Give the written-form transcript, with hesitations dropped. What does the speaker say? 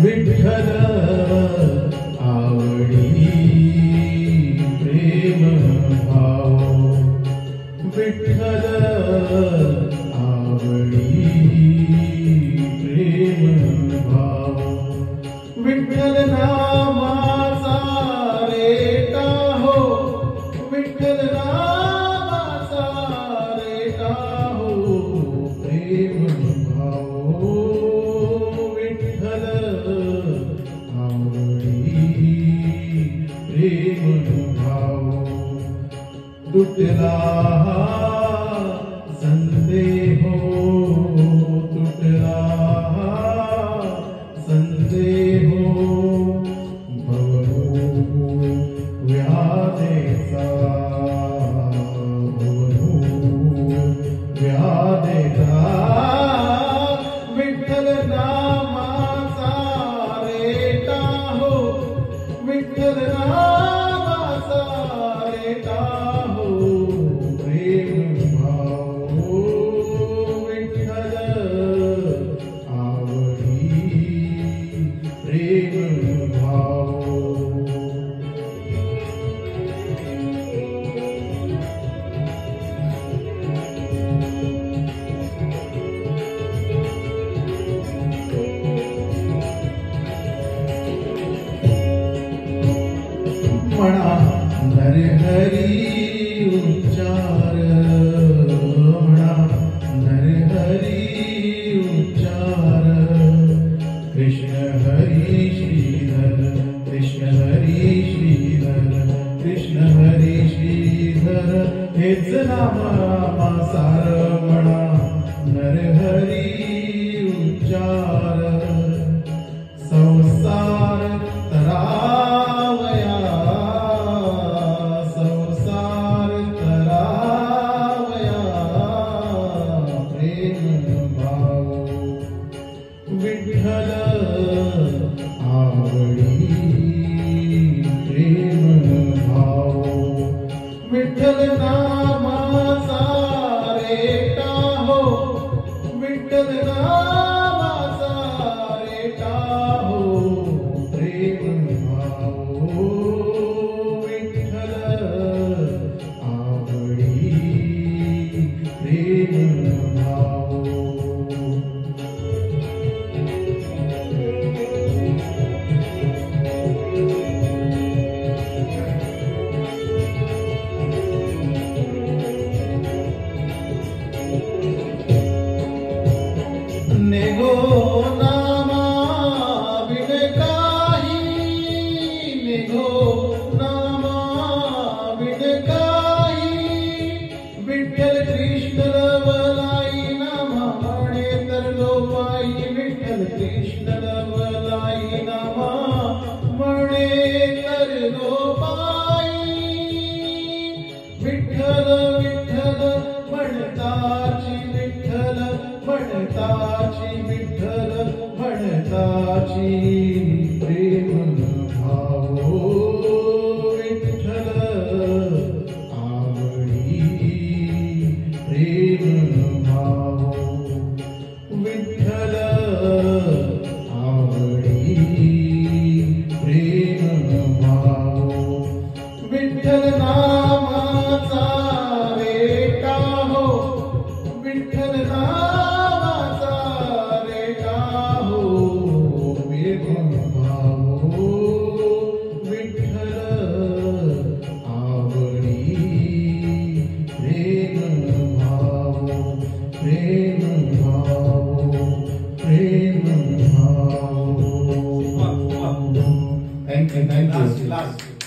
विठ्ठल आवडी प्रेम भाव, विठ्ठल आवडी प्रेम भाव, विठ्ठल नामाचा रेटा हो, विठ्ठल नामाचा रेटा हो, प्रेम भाव, विठ्ठल प्रेम भाव, तुटला संदेह, तुटला संदेह, भवरू व्याधेचा, भवरू व्याधेचा, विठ्ठल नामाचा रेटा हो, विठ्ठल नामाचा रेटा हो, प्रेम भाव, विठ्ठल आवडी प्रेम भाव. म्हणा नरहरी उच्चार, म्हणा नरहरी उच्चार, कृष्ण हरी श्रीधर, कृष्ण हरी श्रीधर, कृष्ण हरी श्रीधर, हेच नाम रामासार. म्हणा नरहरी उच्चार, संसार तरावया, संसार तरावया, प्रेम भाव, विठ्ठल आवडी प्रेम भाव, विठ्ठल नामाचा रेटा हो, विठ्ठल नामाचा रेटा हो, प्रेम भाव, विठ्ठल आवडी प्रेम भाव. नेगो नामा बिन काही, नेगो नामा बिन काही, विठ्ठल कृष्ण रवलाई नामा म्हणे तर लोपाई, विठ्ठल कृष्ण रवलाई नामा म्हणे तर लोपाई, विठ्ठल विठ्ठल म्हणताची, विठ्ठल म्हणताची, विठ्ठल म्हणताची, प्रेम भाव, विठ्ठल आवडी प्रेम भाव, विठ्ठल आवडी प्रेम भाव, विठ्ठल नामाचा रेटा हो, विठ्ठल नामाचा रेटा हो, प्रेम भाव, विठ्ठल आवडी प्रेम भाव, प्रेम भाव, प्रेम भाव. Thank you.